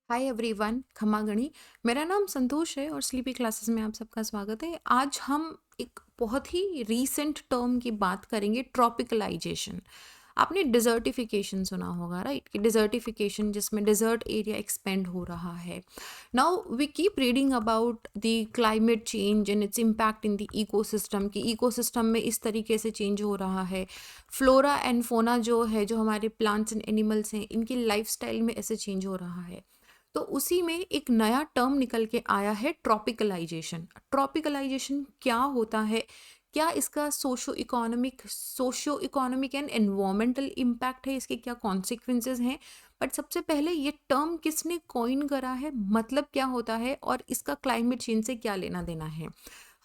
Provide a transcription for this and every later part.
Hi everyone, खमा गणी। मेरा नाम संतोष है और स्लीपी क्लासेस में आप सबका स्वागत है। आज हम एक बहुत ही रीसेंट टर्म की बात करेंगे, ट्रॉपिकलाइजेशन। आपने डिजर्टिफिकेशन सुना होगा, राइट? कि डिजर्टिफिकेशन जिसमें डिजर्ट एरिया एक्सपेंड हो रहा है। Now we keep reading about the climate change and its impact in the ecosystem, कि इकोसिस्टम में इस तरीके से चेंज हो रहा है। फ्लोरा एंड फोना जो है, जो हमारे प्लांट्स एंड एनिमल्स हैं, इनकी लाइफस्टाइल में ऐसे चेंज हो रहा है। तो उसी में एक नया टर्म निकल के आया है, ट्रॉपिकलाइजेशन। ट्रॉपिकलाइजेशन क्या होता है, क्या इसका socio economic and environmental impact है, इसके क्या कॉन्सिक्वेंसेस हैं। बट सबसे पहले ये टर्म किसने कॉइन करा है, मतलब क्या होता है और इसका क्लाइमेट चेंज से क्या लेना देना है।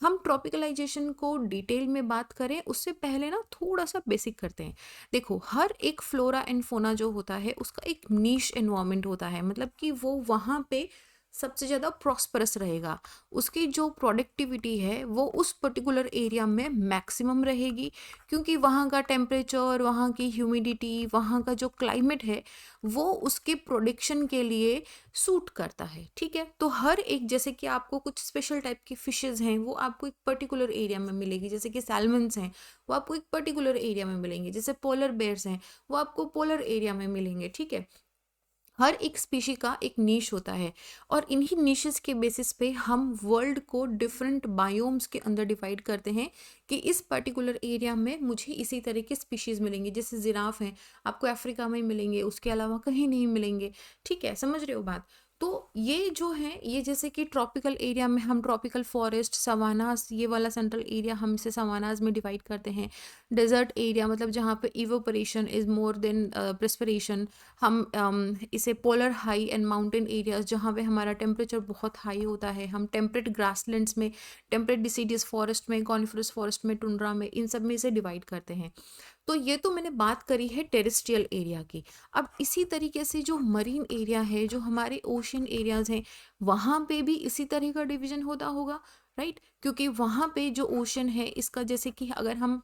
हम ट्रॉपिकलाइजेशन को डिटेल में बात करें उससे पहले ना थोड़ा सा बेसिक करते हैं। देखो, हर एक फ्लोरा एंड फोना जो होता है उसका एक नीश एनवायरनमेंट होता है, मतलब कि वो वहाँ पे सबसे ज़्यादा प्रॉस्परस रहेगा। उसकी जो प्रोडक्टिविटी है वो उस पर्टिकुलर एरिया में मैक्सिमम रहेगी, क्योंकि वहाँ का टेम्परेचर, वहाँ की ह्यूमिडिटी, वहाँ का जो क्लाइमेट है वो उसके प्रोडक्शन के लिए सूट करता है। ठीक है, तो हर एक, जैसे कि आपको कुछ स्पेशल टाइप की फिशेज हैं वो आपको एक पर्टिकुलर एरिया में मिलेगी, जैसे कि सैल्मन्स हैं वो आपको एक पर्टिकुलर एरिया में मिलेंगे, जैसे पोलर बेयर्स हैं वो आपको पोलर एरिया में मिलेंगे। ठीक है, हर एक स्पीशी का एक नीश होता है और इन्हीं निशेस के बेसिस पे हम वर्ल्ड को डिफरेंट बायोम्स के अंदर डिवाइड करते हैं कि इस पर्टिकुलर एरिया में मुझे इसी तरह के स्पीशीज मिलेंगे। जैसे जिराफ हैं, आपको अफ्रीका में ही मिलेंगे, उसके अलावा कहीं नहीं मिलेंगे। ठीक है, समझ रहे हो बात? तो ये जो है, ये जैसे कि ट्रॉपिकल एरिया में हम ट्रॉपिकल फॉरेस्ट, सवानास, ये वाला सेंट्रल एरिया हम इसे सवानास में डिवाइड करते हैं। डेजर्ट एरिया मतलब जहाँ पे इवोपरेशन इज मोर देन प्रेस्पिरेशन, हम इसे polar high and mountain areas जहाँ पे हमारा टेम्परेचर बहुत हाई होता है, हम टेम्परेट ग्रासलैंड्स में, टेम्परेट डिसीडियस फॉरेस्ट में, कॉनिफरस फॉरेस्ट में, टुंड्रा में, इन सब में इसे डिवाइड करते हैं। तो ये तो मैंने बात करी है टेरेस्ट्रियल एरिया की। अब इसी तरीके से जो मरीन एरिया है, जो हमारे ओशियन एरियाज हैं, वहाँ पे भी इसी तरह का डिवीजन होता होगा, राइट? क्योंकि वहाँ पे जो ओशन है इसका, जैसे कि अगर हम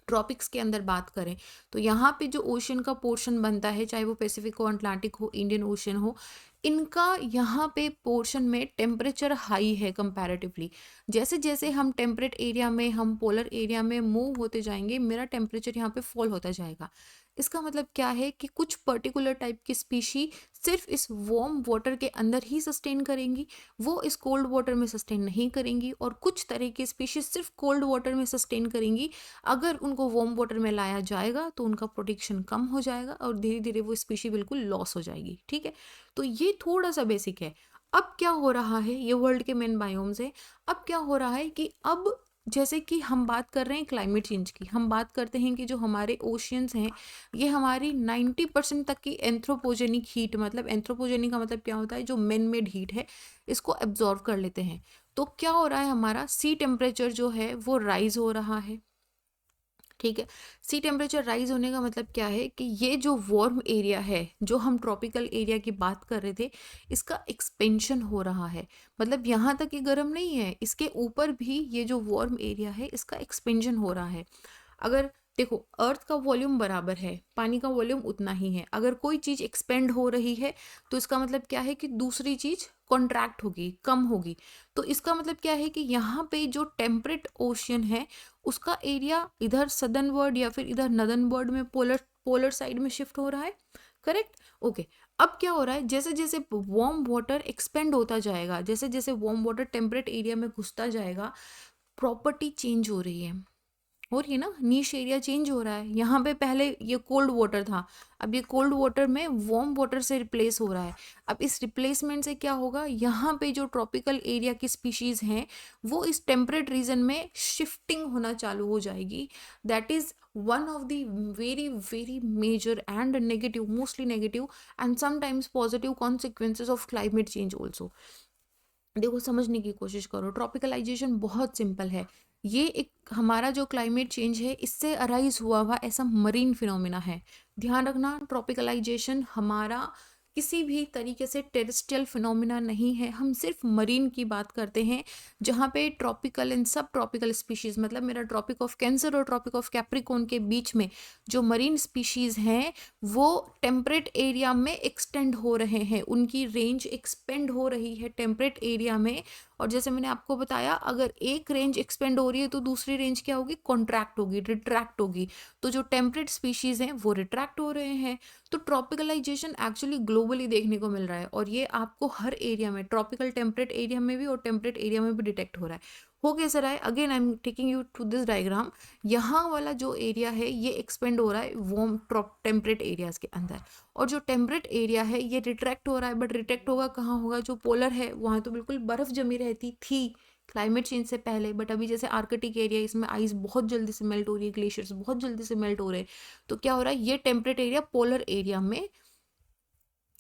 ट्रॉपिक्स के अंदर बात करें तो यहाँ पे जो ओशन का पोर्शन बनता है, चाहे वो पैसिफिक हो, अटलांटिक हो, इंडियन ओशन हो, इनका यहाँ पे पोर्शन में टेम्परेचर हाई है कंपैरेटिवली। जैसे जैसे हम टेम्परेट एरिया में, हम पोलर एरिया में मूव होते जाएंगे, मेरा टेम्परेचर यहाँ पे फॉल होता जाएगा। इसका मतलब क्या है कि कुछ पर्टिकुलर टाइप की स्पीशी सिर्फ इस वार्म वाटर के अंदर ही सस्टेन करेंगी, वो इस कोल्ड वाटर में सस्टेन नहीं करेंगी, और कुछ तरह की स्पीशीज सिर्फ कोल्ड वाटर में सस्टेन करेंगी। अगर उनको वार्म वाटर में लाया जाएगा तो उनका प्रोटेक्शन कम हो जाएगा और धीरे धीरे वो स्पीशी बिल्कुल लॉस हो जाएगी। ठीक है, तो ये थोड़ा सा बेसिक है। अब क्या हो रहा है, ये वर्ल्ड के मेन बायोम्स है। अब क्या हो रहा है कि अब जैसे कि हम बात कर रहे हैं क्लाइमेट चेंज की, हम बात करते हैं कि जो हमारे ओशियंस हैं ये हमारी 90% तक की एंथ्रोपोजेनिक हीट, मतलब एंथ्रोपोजेनिक का मतलब क्या होता है, जो मैन मेड हीट है, इसको एब्जॉर्व कर लेते हैं। तो क्या हो रहा है, हमारा सी टेम्परेचर जो है वो राइज हो रहा है। ठीक है, सी टेम्परेचर राइज होने का मतलब क्या है कि ये जो वार्म एरिया है, जो हम ट्रॉपिकल एरिया की बात कर रहे थे, इसका एक्सपेंशन हो रहा है। मतलब यहाँ तक ये गर्म नहीं है, इसके ऊपर भी ये जो वार्म एरिया है इसका एक्सपेंशन हो रहा है। अगर देखो, अर्थ का वॉल्यूम बराबर है, पानी का वॉल्यूम उतना ही है, अगर कोई चीज़ एक्सपेंड हो रही है तो इसका मतलब क्या है कि दूसरी चीज़ कॉन्ट्रैक्ट होगी, कम होगी। तो इसका मतलब क्या है कि यहाँ पे जो टेम्परेट ओशियन है उसका एरिया इधर सदर्न वर्ड या फिर इधर नदर्न वर्ड में, पोलर पोलर साइड में शिफ्ट हो रहा है। Correct, okay. अब क्या हो रहा है, जैसे जैसे वार्म वाटर एक्सपेंड होता जाएगा, जैसे जैसे वार्म वाटर टेम्परेट एरिया में घुसता जाएगा, प्रॉपर्टी चेंज हो रही है, हो रही है ना, नीश एरिया चेंज हो रहा है। यहाँ पे पहले ये कोल्ड वाटर था, अब ये कोल्ड वाटर में वार्म वाटर से रिप्लेस हो रहा है। अब इस रिप्लेसमेंट से क्या होगा, यहाँ पे जो ट्रॉपिकल एरिया की स्पीशीज हैं वो इस टेम्परेट रीजन में शिफ्टिंग होना चालू हो जाएगी। That is one of the very very major and negative, mostly negative and sometimes positive consequences of climate change also. देखो, समझने की कोशिश करो, ट्रॉपिकलाइजेशन बहुत सिंपल है। ये एक हमारा जो क्लाइमेट चेंज है इससे अराइज हुआ ऐसा मरीन फिनोमिना है। ध्यान रखना, ट्रॉपिकलाइजेशन हमारा किसी भी तरीके से टेरेस्ट्रियल फिनोमिना नहीं है, हम सिर्फ मरीन की बात करते हैं, जहाँ पे ट्रॉपिकल एंड सब ट्रॉपिकल स्पीशीज़, मतलब मेरा ट्रॉपिक ऑफ कैंसर और ट्रॉपिक ऑफ कैप्रिकॉर्न के बीच में जो मरीन स्पीशीज़ हैं वो टेम्परेट एरिया में एक्सटेंड हो रहे हैं, उनकी रेंज एक्सपेंड हो रही है टेम्परेट एरिया में। और जैसे मैंने आपको बताया, अगर एक रेंज एक्सपेंड हो रही है तो दूसरी रेंज क्या होगी, कॉन्ट्रैक्ट होगी, रिट्रैक्ट होगी। तो जो टेम्परेट स्पीशीज़ हैं वो रिट्रैक्ट हो रहे हैं। तो ट्रॉपिकलाइजेशन एक्चुअली ग्लोबली देखने को मिल रहा है, और ये आपको हर एरिया में, ट्रॉपिकल टेम्परेट एरिया में भी और टेम्परेट एरिया में भी डिटेक्ट हो रहा है। हो कैसे रहा है, again I am taking you to this diagram. यहाँ वाला जो एरिया है ये एक्सपेंड हो रहा है वार्म टेम्परेट एरियाज के अंदर, और जो टेम्परेट एरिया है ये रिट्रैक्ट हो रहा है। बट रिट्रैक्ट होगा कहाँ होगा, जो पोलर है वहाँ तो बिल्कुल बर्फ जमी रहती थी क्लाइमेट चेंज से पहले, बट अभी जैसे आर्कटिक एरिया, इसमें आइस बहुत जल्दी से मेल्ट हो रही है, ग्लेशियर्स बहुत जल्दी से मेल्ट हो रहे हैं। तो क्या हो रहा है, ये टेम्परेट एरिया पोलर एरिया में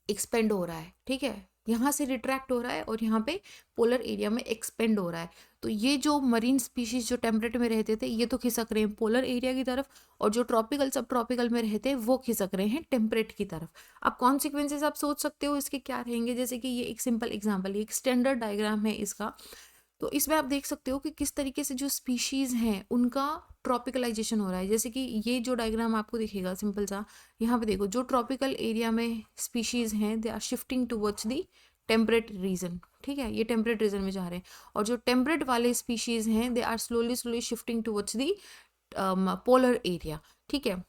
एक्सपेंड हो रहा है, ठीक है, यहाँ से रिट्रैक्ट हो रहा है और यहाँ पे पोलर एरिया में एक्सपेंड हो रहा है। तो ये जो मरीन स्पीशीज जो टेम्परेट में रहते थे ये तो खिसक रहे हैं पोलर एरिया की तरफ, और जो ट्रॉपिकल सब ट्रॉपिकल में रहते हैं वो खिसक रहे हैं टेम्परेट की तरफ। अब कॉन्सिक्वेंसेज आप सोच सकते हो इसके क्या रहेंगे, जैसे कि ये एक सिंपल एग्जाम्पल, एक स्टैंडर्ड डायग्राम है इसका। तो इसमें आप देख सकते हो कि किस तरीके से जो स्पीशीज़ हैं उनका ट्रॉपिकलाइजेशन हो रहा है। जैसे कि ये जो डायग्राम आपको दिखेगा सिंपल सा, यहाँ पे देखो, जो ट्रॉपिकल एरिया में स्पीशीज़ हैं they are shifting towards the temperate region, ठीक है, ये टेम्परेट रीजन में जा रहे हैं। और जो टेम्परेट वाले स्पीशीज़ हैं they are slowly slowly shifting towards the polar area, ठीक है।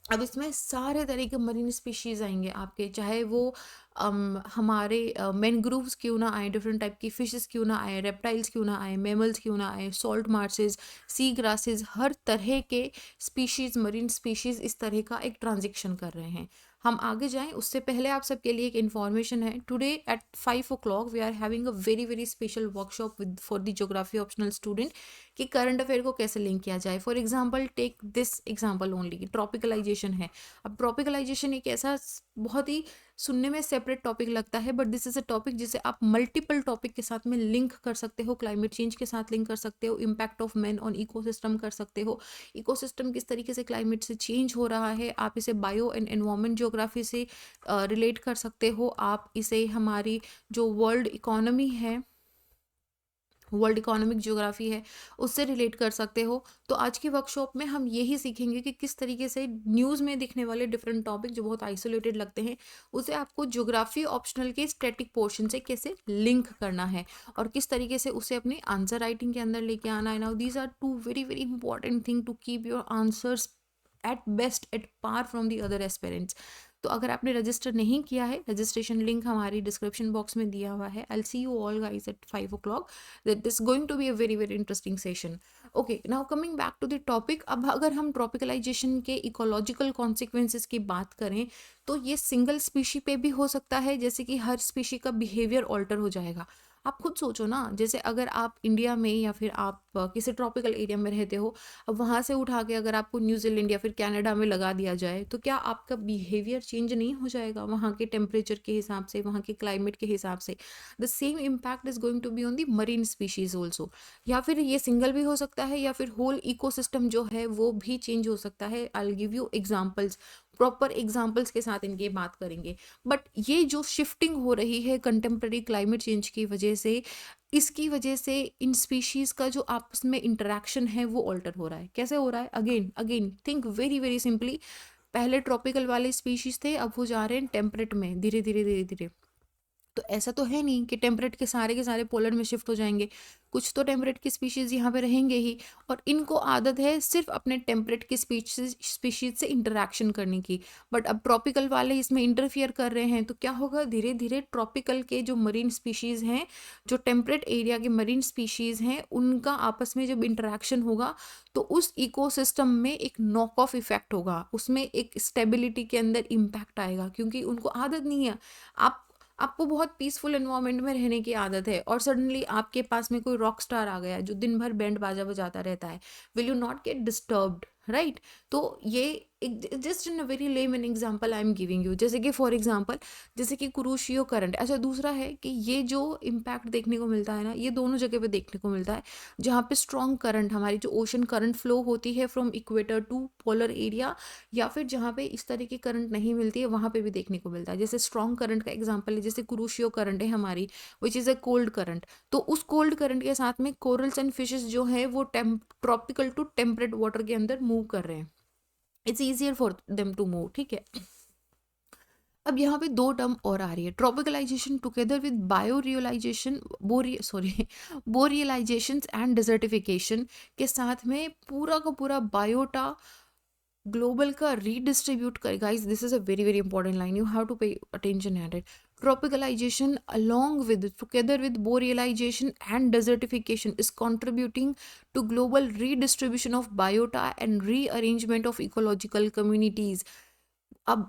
अब इसमें सारे तरह के मरीन स्पीशीज़ आएंगे आपके, चाहे वो हमारे मैनग्रूव्स क्यों ना आए, डिफरेंट टाइप की फिशेस क्यों ना आए, रेप्टाइल्स क्यों ना आए, मैमल्स क्यों ना आए, सॉल्ट मार्सेस, सी ग्रासेस, हर तरह के स्पीशीज़, मरीन स्पीशीज़ इस तरह का एक ट्रांजिशन कर रहे हैं। हम आगे जाएं उससे पहले आप सबके लिए एक इन्फॉर्मेशन है। Today at 5 o'clock we are having a very very special workshop with for the geography optional student कि करंट अफेयर को कैसे लिंक किया जाए। For example, take this example only, tropicalization है। अब ट्रॉपिकलाइजेशन एक ऐसा बहुत ही सुनने में सेपरेट टॉपिक लगता है, but this is a topic जिसे आप मल्टीपल टॉपिक के साथ में लिंक कर सकते हो, क्लाइमेट चेंज के साथ लिंक कर सकते हो, impact of man on ecosystem कर सकते हो, इकोसिस्टम किस तरीके से क्लाइमेट से चेंज हो रहा है, आप इसे बायो एंड एनवायरमेंट ज्योग्राफी से रिलेट कर सकते हो, आप इसे हमारी जो वर्ल्ड इकोनॉमी है, वर्ल्ड इकोनॉमिक ज्योग्राफी है, उससे रिलेट कर सकते हो। तो आज की वर्कशॉप में हम यही सीखेंगे कि किस तरीके से न्यूज़ में दिखने वाले डिफरेंट टॉपिक जो बहुत आइसोलेटेड लगते हैं उसे आपको ज्योग्राफी ऑप्शनल के स्टैटिक पोर्शन से कैसे लिंक करना है, और किस तरीके से उसे अपनी आंसर राइटिंग के अंदर लेके आना है। Now these are two very very important thing to keep your answers at best at par from the other aspirants. तो अगर आपने रजिस्टर नहीं किया है, रजिस्ट्रेशन लिंक हमारी डिस्क्रिप्शन बॉक्स में दिया हुआ है। I will see you all guys at 5 o'clock. That is going to be a very very interesting session. Okay, now coming back to the topic. अब अगर हम ट्रॉपिकलाइजेशन के इकोलॉजिकल कॉन्सिक्वेंसेज की बात करें तो ये सिंगल स्पीशी पे भी हो सकता है, जैसे कि हर स्पीशी का बिहेवियर ऑल्टर हो जाएगा। आप खुद सोचो ना, जैसे अगर आप इंडिया में या फिर आप किसी ट्रॉपिकल एरिया में रहते हो, अब वहाँ से उठा के अगर आपको न्यूजीलैंड या फिर कनाडा में लगा दिया जाए तो क्या आपका बिहेवियर चेंज नहीं हो जाएगा वहाँ के टेम्परेचर के हिसाब से, वहाँ के क्लाइमेट के हिसाब से? The same impact is going to be on the marine species also. या फिर ये सिंगल भी हो सकता है या फिर होल इकोसिस्टम जो है वो भी चेंज हो सकता है। I will give you examples, proper examples के साथ इनकी बात करेंगे। बट ये जो शिफ्टिंग हो रही है कंटेम्प्रेरी क्लाइमेट चेंज की वजह से, इसकी वजह से इन स्पीशीज़ का जो आपस में इंटरेक्शन है वो ऑल्टर हो रहा है। कैसे हो रहा है? Again again think very very simply. पहले ट्रॉपिकल वाले स्पीशीज़ थे, अब वो जा रहे हैं टेम्परेट में धीरे धीरे धीरे धीरे। तो ऐसा तो है नहीं कि टेम्परेट के सारे पोलर में शिफ्ट हो जाएंगे, कुछ तो टेम्परेट की स्पीशीज़ यहाँ पे रहेंगे ही, और इनको आदत है सिर्फ अपने टेम्परेट की स्पीशीज से इंटरेक्शन करने की। बट अब ट्रॉपिकल वाले इसमें इंटरफियर कर रहे हैं, तो क्या होगा, धीरे धीरे ट्रॉपिकल के जो मरीन स्पीशीज़ हैं, जो टेम्परेट एरिया के मरीन स्पीशीज़ हैं, उनका आपस में जब इंटरेक्शन होगा तो उस इकोसिस्टम में एक नॉक ऑफ इफेक्ट होगा, उसमें एक स्टेबिलिटी के अंदर इम्पैक्ट आएगा, क्योंकि उनको आदत नहीं है। आपको बहुत पीसफुल एनवायरनमेंट में रहने की आदत है, और सडनली आपके पास में कोई रॉक स्टार आ गया जो दिन भर बैंड बाजा बजाता रहता है, will you not gate disturbed, right? तो ये एक just in a very lemon example I am giving you, जैसे कि फॉर एग्जांपल जैसे कि कुरुशियो करंट। अच्छा, दूसरा है कि ये जो इम्पैक्ट देखने को मिलता है ना, ये दोनों जगह पे देखने को मिलता है, जहाँ पे स्ट्रॉन्ग करंट, हमारी जो ओशन करंट फ्लो होती है from equator to polar area, या फिर जहाँ पे इस तरह की करंट नहीं मिलती है वहाँ पे भी देखने को मिलता है। जैसे स्ट्रॉन्ग करंट का एग्जाम्पल है, जैसे कुरुशियो करंट है हमारी, which is a cold current. तो उस कोल्ड करंट के साथ में कोरल्स एंड फिशेस जो है वो ट्रॉपिकल टू टेम्परेट वाटर के अंदर मूव कर रहे हैं, it's easier for them to move, ठीक है। अब यहाँ पे दो टर्म और आ रही है, tropicalization together with bio realization, borealization and desertification के साथ में पूरा का पूरा बायोटा ग्लोबल का रीडिस्ट्रीब्यूट कर। Guys, this is a very very important line, you have to pay attention at it. Tropicalization along with together with borealization and desertification is contributing to global redistribution of biota and rearrangement of ecological communities. अब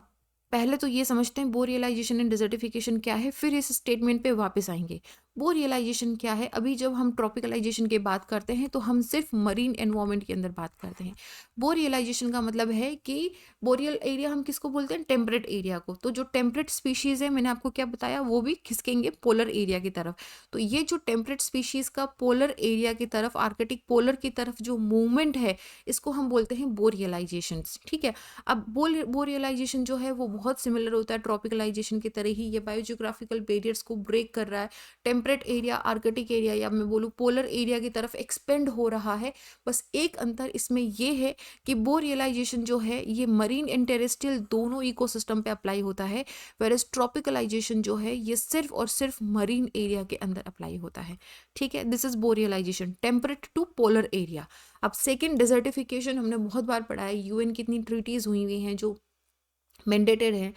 पहले तो ये समझते हैं बोरियलाइजेशन and desertification क्या है, फिर इस स्टेटमेंट पे वापस आएंगे। बोरियलाइजेशन क्या है, अभी जब हम ट्रॉपिकलाइजेशन की बात करते हैं तो हम सिर्फ मरीन एनवायरनमेंट के अंदर बात करते हैं। बोरियलाइजेशन का मतलब है कि बोरियल एरिया हम किसको बोलते हैं, टेम्परेट एरिया को। तो जो टेम्परेट स्पीशीज़ है, मैंने आपको क्या बताया, वो भी खिसकेंगे पोलर एरिया की तरफ। तो ये जो टेम्परेट स्पीशीज़ का पोलर एरिया की तरफ, आर्कटिक पोलर की तरफ जो मूवमेंट है, इसको हम बोलते हैं बोरियलाइजेशन, ठीक है। अब बोरियलाइजेशन जो है वो बहुत सिमिलर होता है ट्रॉपिकलाइजेशन की तरह ही, ये बायोजियोग्राफिकल बैरियर्स को ब्रेक कर रहा है, टेम्परेट एरिया आर्कटिक एरिया या मैं बोलूँ पोलर एरिया की तरफ एक्सपेंड हो रहा है। बस एक अंतर इसमें ये है कि बोरियलाइजेशन जो है ये मरीन एंड टेरेस्ट्रियल दोनों इकोसिस्टम पे अप्लाई होता है, वेरएज ट्रॉपिकलाइजेशन जो है ये सिर्फ और सिर्फ मरीन एरिया के अंदर अप्लाई होता है, ठीक है। This is borealization, temperate to polar area. अब सेकेंड, डिजर्टिफिकेशन, हमने बहुत बार पढ़ा है, यूएन की इतनी ट्रीटीज हुई हुई हैं जो मैंडेटेड हैं,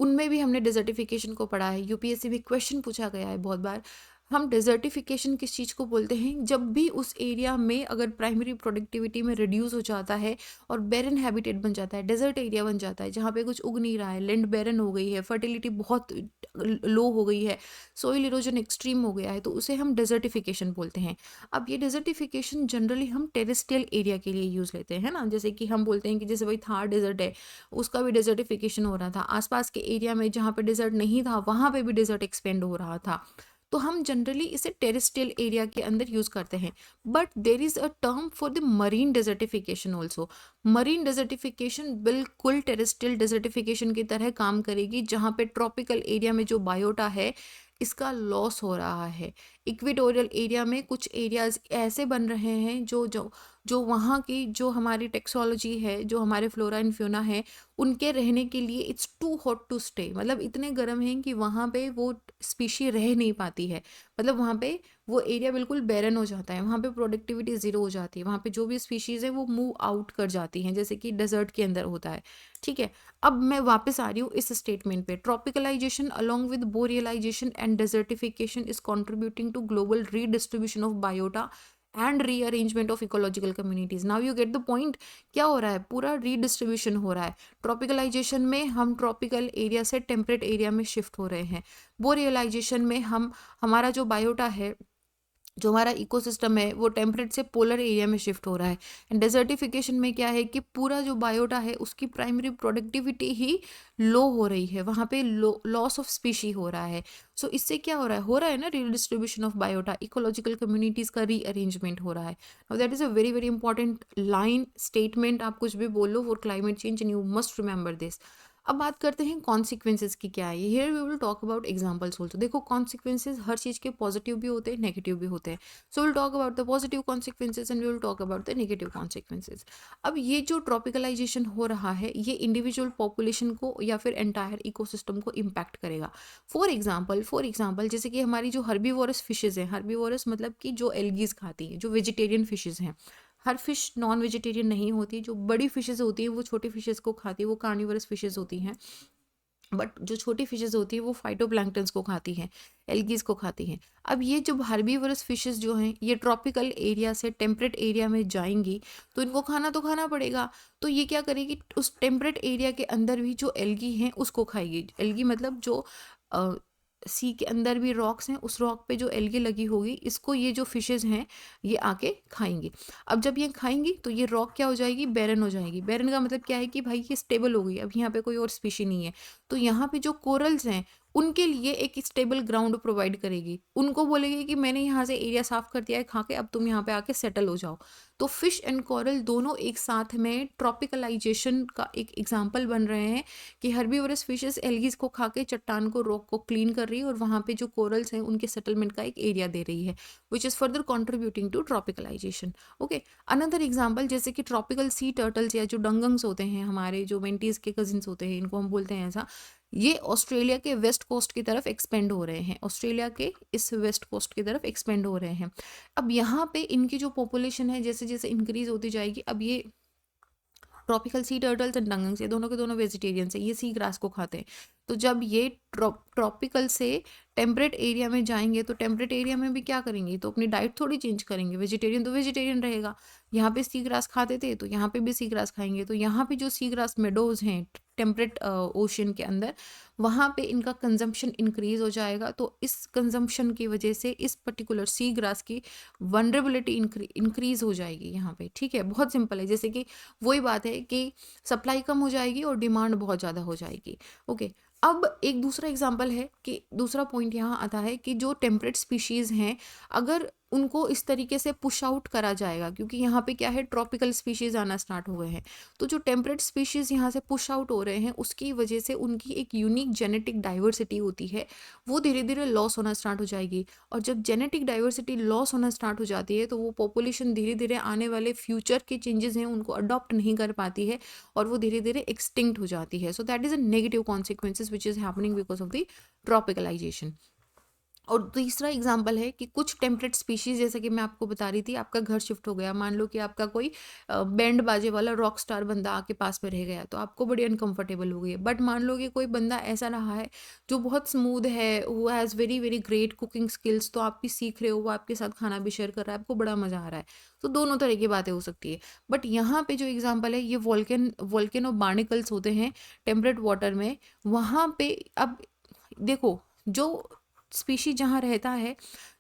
उनमें भी हमने डिजर्टिफिकेशन को पढ़ा है, यूपीएससी में क्वेश्चन पूछा गया है बहुत बार। हम डिजर्टिफिकेशन किस चीज़ को बोलते हैं, जब भी उस एरिया में अगर प्राइमरी प्रोडक्टिविटी में रिड्यूस हो जाता है और बैरन हैबिटेट बन जाता है, डेजर्ट एरिया बन जाता है, जहाँ पे कुछ उग नहीं रहा है, लैंड बैरन हो गई है, फर्टिलिटी बहुत लो हो गई है, सोइल इरोजन एक्सट्रीम हो गया है, तो उसे हम डिजर्टिफिकेशन बोलते हैं। अब ये डिजर्टिफिकेशन जनरली हम टेरेस्ट्रियल एरिया के लिए यूज़ लेते हैं ना, जैसे कि हम बोलते हैं कि जैसे भाई थार डेजर्ट है, उसका भी डिजर्टिफिकेशन हो रहा था, आसपास के एरिया में जहाँ पे डिजर्ट नहीं था वहाँ पे भी डिजर्ट एक्सपेंड हो रहा था, तो हम जनरली इसे टेरेस्ट्रियल एरिया के अंदर यूज करते हैं। But there is a term for the marine desertification also. Marine desertification बिल्कुल टेरेस्ट्रियल डेजर्टिफिकेशन की तरह काम करेगी, जहाँ पे ट्रॉपिकल एरिया में जो बायोटा है इसका लॉस हो रहा है। इक्वेटोरियल एरिया में कुछ एरियाज ऐसे बन रहे हैं जो जो जो वहाँ की जो हमारी टेक्सोलॉजी है, जो हमारे फ्लोरा एंड फ्योना है, उनके रहने के लिए it's too hot to stay, मतलब इतने गर्म हैं कि वहाँ पे वो स्पीशी रह नहीं पाती है, मतलब वहाँ पे वो एरिया बिल्कुल बैरन हो जाता है, वहाँ पे प्रोडक्टिविटी ज़ीरो हो जाती है, वहाँ पे जो भी स्पीशीज़ है वो मूव आउट कर जाती हैं, जैसे कि डेजर्ट के अंदर होता है, ठीक है। अब मैं वापस आ रही हूँ इस स्टेटमेंट पे, tropicalization along with borealization and desertification is contributing to global redistribution of biota and rearrangement of ecological communities. Now you get the point, क्या हो रहा है, पूरा रीडिस्ट्रीब्यूशन हो रहा है। ट्रॉपिकलाइजेशन में हम ट्रॉपिकल एरिया से टेम्परेट एरिया में शिफ्ट हो रहे हैं, बोरियलाइजेशन में हम हमारा जो बायोटा है, जो हमारा इकोसिस्टम है, वो टेम्परेट से पोलर एरिया में शिफ्ट हो रहा है। एंड डेजर्टिफिकेशन में क्या है कि पूरा जो बायोटा है उसकी प्राइमरी प्रोडक्टिविटी ही लो हो रही है, वहाँ पे लॉस ऑफ स्पीशी हो रहा है। सो इससे क्या हो रहा है ना, redistribution of biota, ecological communities का रीअरेंजमेंट हो रहा है। Now that is a very very important line statement, आप कुछ भी बोलो for climate change and you must remember this. अब बात करते हैं कॉन्सिक्वेंसेज की, क्या है। Here we will talk about examples also. देखो, कॉन्सिक्वेंसेज हर चीज़ के पॉजिटिव भी होते हैं, नेगेटिव भी होते हैं। So will talk about the positive consequences and we will talk about the negative consequences. अब ये जो ट्रॉपिकलाइजेशन हो रहा है ये इंडिविजुअल पॉपुलेशन को या फिर एंटायर इकोसिस्टम को इम्पैक्ट करेगा। फॉर एग्जाम्पल जैसे कि हमारी जो हर्बीवोरस फिशेज हैं, हर्बीवोरस मतलब कि जो एल्गीज खाती हैं, जो वेजिटेरियन फिशेज हैं, हर फिश नॉन वेजिटेरियन नहीं होती, जो बड़ी फिशेज होती हैं वो छोटी फिशेज को खाती है, वो कार्निवरस फिशेज होती हैं। बट जो छोटी फिशेज होती है वो फाइटोप्लैंक्टन्स को खाती हैं, एल्गीज को खाती हैं। अब ये जो हर्बीवरस फिशेज जो हैं ये ट्रॉपिकल एरिया से टेम्परेट एरिया में जाएंगी, तो इनको खाना तो खाना पड़ेगा। तो ये क्या करेगी, उस टेम्परेट एरिया के अंदर भी जो एल्गी हैं उसको खाएगी। एल्गी मतलब जो सी के अंदर भी रॉक्स हैं, उस रॉक पे जो एल्गी लगी होगी इसको ये जो फिशेज हैं ये आके खाएंगी। अब जब ये खाएंगी तो ये रॉक क्या हो जाएगी, बैरन हो जाएगी। बैरन का मतलब क्या है कि भाई ये स्टेबल हो गई, अब यहाँ पे कोई और स्पीशी नहीं है। तो यहाँ पे जो कोरल्स हैं उनके लिए एक स्टेबल ग्राउंड प्रोवाइड करेगी, उनको बोलेगी कि मैंने यहाँ से एरिया साफ कर दिया है खा के, अब तुम यहाँ पे आके सेटल हो जाओ। तो फिश एंड कोरल दोनों एक साथ में ट्रॉपिकलाइजेशन का एक एग्जाम्पल बन रहे हैं कि हर्बीवोरस फिशेस एल्गीज को खा के चट्टान को, रॉक को क्लीन कर रही है और वहाँ पे जो कोरल्स हैं उनके सेटलमेंट का एक एरिया दे रही है, which is further contributing to tropicalization. Okay, another example जैसे कि ट्रॉपिकल सी टर्टल्स या जो डंगंग्स होते हैं, हमारे जो मेंटीज के कजिन्स होते हैं, इनको हम बोलते हैं ऐसा, ये ऑस्ट्रेलिया के वेस्ट कोस्ट की तरफ एक्सपेंड हो रहे हैं, ऑस्ट्रेलिया के इस वेस्ट कोस्ट की तरफ एक्सपेंड हो रहे हैं। अब यहाँ पे इनकी जो पॉपुलेशन है जैसे जैसे इंक्रीज होती जाएगी, अब ये ट्रॉपिकल सी टर्टल्स एंड डंगंग्स ये दोनों के दोनों वेजिटेरियंस हैं, ये सी ग्रास को खाते हैं। तो जब ये ट्रॉपिकल से टेम्परेट एरिया में जाएंगे तो टेम्परेट एरिया में भी क्या करेंगे, तो अपनी डाइट थोड़ी चेंज करेंगे, वेजिटेरियन तो वेजिटेरियन रहेगा। यहाँ पे सी ग्रास खाते थे तो यहाँ पे भी सी ग्रास खाएंगे। तो यहाँ पे जो सी ग्रास मेडोज हैं टेम्परेट ओशन के अंदर, वहाँ पे इनका कंजम्पशन इंक्रीज हो जाएगा। तो इस कंजम्पशन की वजह से इस पर्टिकुलर सी ग्रास की वनरेबिलिटी इंक्रीज हो जाएगी यहाँ पे। ठीक है, बहुत सिंपल है, जैसे कि वही बात है कि सप्लाई कम हो जाएगी और डिमांड बहुत ज़्यादा हो जाएगी। ओके, अब एक दूसरा एग्जांपल है कि दूसरा पॉइंट यहाँ आता है कि जो टेम्परेट स्पीशीज़ हैं अगर उनको इस तरीके से पुश आउट करा जाएगा, क्योंकि यहाँ पे क्या है, ट्रॉपिकल स्पीशीज़ आना स्टार्ट हुए हैं, तो जो टेम्परेट स्पीशीज़ यहाँ से पुश आउट हो रहे हैं उसकी वजह से उनकी एक यूनिक जेनेटिक डाइवर्सिटी होती है, वो धीरे धीरे लॉस होना स्टार्ट हो जाएगी। और जब जेनेटिक डाइवर्सिटी लॉस होना स्टार्ट हो जाती है तो वो पॉपुलेशन धीरे धीरे आने वाले फ्यूचर के चेंजेस हैं उनको अडॉप्ट नहीं कर पाती है और वो धीरे धीरे एक्सटिंक्ट हो जाती है। So that is a negative consequences which is happening because of the tropicalization. और तीसरा एग्जाम्पल है कि कुछ टेम्परेट स्पीशीज़, जैसे कि मैं आपको बता रही थी, आपका घर शिफ्ट हो गया, मान लो कि आपका कोई बैंड बाजे वाला रॉक स्टार बंदा आके पास में रह गया तो आपको बड़ी अनकंफर्टेबल हो गई है। बट मान लो कि कोई बंदा ऐसा रहा है जो बहुत स्मूथ है, who has very very great cooking skills, तो आप भी सीख रहे हो, वो आपके साथ खाना भी शेयर कर रहा है, आपको बड़ा मज़ा आ रहा है। तो दोनों तरह की बातें हो सकती है। बट यहाँ पे जो एग्जाम्पल है ये वोल्केनो बार्निकल्स होते हैं टेम्परेट वाटर में। वहाँ पे अब देखो, जो स्पीशी जहाँ रहता है,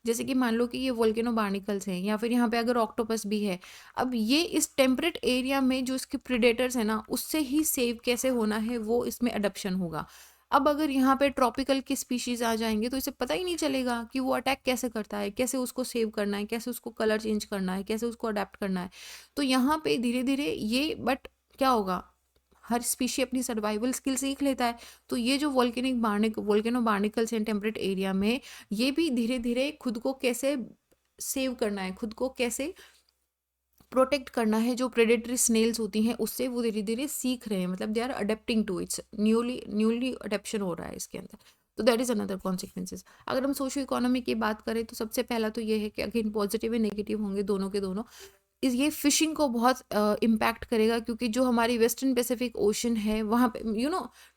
जैसे कि मान लो कि ये वोल्केनो बार्निकल्स हैं या फिर यहाँ पे अगर ऑक्टोपस भी है, अब ये इस टेम्परेट एरिया में जो इसके प्रेडेटर्स हैं ना उससे ही सेव कैसे होना है वो इसमें अडप्शन होगा। अब अगर यहाँ पे ट्रॉपिकल की स्पीशीज आ जाएंगे तो इसे पता ही नहीं चलेगा कि वो अटैक कैसे करता है, कैसे उसको सेव करना है, कैसे उसको कलर चेंज करना है, कैसे उसको अडेप्ट करना है। तो यहाँ पे धीरे धीरे ये, बट क्या होगा, हर स्पीशी अपनी सर्वाइवल स्किल सीख लेता है। तो ये जो वोल्केनो बार्निकल्स हैं टेम्परेट एरिया में, ये भी धीरे धीरे खुद को कैसे सेव करना है, खुद को कैसे प्रोटेक्ट करना है, जो प्रेडेटरी स्नेल्स होती हैं उससे वो धीरे धीरे सीख रहे हैं, मतलब they are adapting to its, newly adaption हो रहा है इसके अंदर। तो दैट इज़ अनदर कॉन्सिक्वेंसेज। अगर हम सोशो इकोनॉमी की बात करें तो सबसे पहला तो ये है कि अगेन पॉजिटिव एंड नेगेटिव होंगे दोनों के दोनों। ये फिशिंग को बहुत इम्पैक्ट करेगा, क्योंकि जो हमारी वेस्टर्न पैसिफिक ओशन है वहाँ पे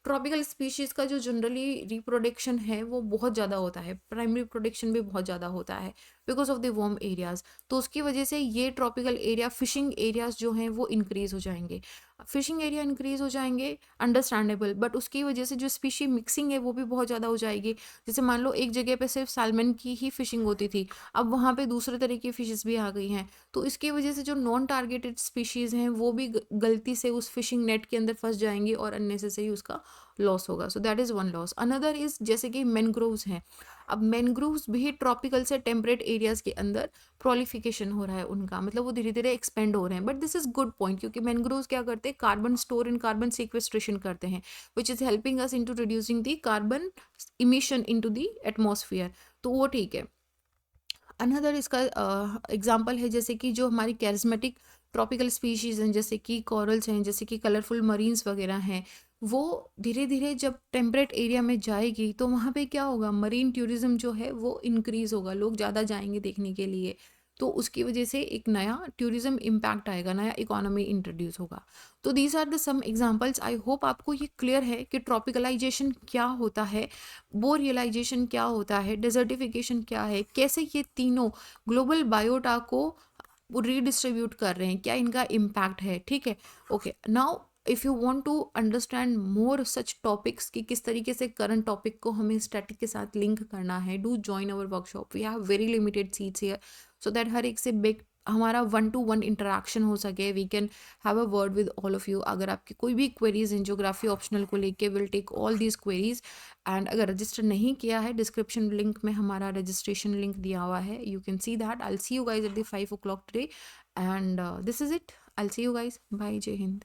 ट्रॉपिकल स्पीशीज़ का जो जनरली रिप्रोडक्शन है वो बहुत ज़्यादा होता है, प्राइमरी प्रोडक्शन भी बहुत ज़्यादा होता है because of the warm areas. तो उसकी वजह से ये ट्रॉपिकल एरिया फिशिंग एरियाज जो हैं वो इंक्रीज़ हो जाएंगे। फिशिंग एरिया इंक्रीज़ हो जाएंगे, अंडरस्टैंडेबल, बट उसकी वजह से जो स्पीशी मिक्सिंग है वो भी बहुत ज़्यादा हो जाएगी। जैसे मान लो एक जगह पे सिर्फ सालमन की ही फिशिंग होती थी, अब वहाँ पे दूसरे तरह की फिशेस भी आ गई हैं, तो इसकी वजह से जो नॉन टारगेटेड स्पीशीज़ हैं वो भी गलती से उस फिशिंग नेट के अंदर फंस जाएंगी और अननेसेसरी उसका लॉस होगा। सो that is one loss. Another is जैसे कि मैनग्रोव्स हैं, अब मैनग्रोव्स भी ट्रॉपिकल से टेम्परेट एरियाज़ के अंदर प्रोलिफिकेशन हो रहा है उनका, मतलब वो धीरे धीरे एक्सपेंड हो रहे हैं। But this is good point, क्योंकि मैनग्रोव्स क्या करते हैं, carbon store and carbon sequestration करते हैं, which is helping us into reducing the carbon emission into the atmosphere, तो वो ठीक है। अनदर इसका एग्जांपल है जैसे कि जो हमारी कैरिज्मेटिक ट्रॉपिकल स्पीशीज़ हैं, जैसे कि कॉरल्स हैं, जैसे कि कलरफुल मरीन्स वगैरह हैं, वो धीरे धीरे जब टेम्परेट एरिया में जाएगी तो वहाँ पे क्या होगा, मरीन टूरिज्म जो है वो इंक्रीज़ होगा, लोग ज़्यादा जाएंगे देखने के लिए, तो उसकी वजह से एक नया टूरिज्म इम्पैक्ट आएगा, नया इकोनॉमी इंट्रोड्यूस होगा। तो these are the some examples. I hope आपको ये क्लियर है कि ट्रॉपिकलाइजेशन क्या होता है, बोरियलाइजेशन क्या होता है, डेजर्टिफिकेशन क्या है, कैसे ये तीनों ग्लोबल बायोटा को रीडिस्ट्रीब्यूट कर रहे हैं, क्या इनका इम्पैक्ट है। ठीक है, okay, now if you want to understand more such topics कि किस तरीके से करंट टॉपिक को हमें स्टैटिक के साथ लिंक करना है, do join our workshop. We have very limited seats here, so that हर एक से बिग हमारा 1-to-1 इंटरेक्शन हो सके। We can have a word with all of you. अगर आपकी कोई भी क्वेरीज इन ज्योग्राफी ऑप्शनल को लेके, will take all these queries. And अगर रजिस्टर नहीं किया है, डिस्क्रिप्शन लिंक में हमारा रजिस्ट्रेशन लिंक दिया हुआ है, you can see that. I will see you guys at the 5 o'clock today, and this is it. I will see you guys, bye, Jai Hind.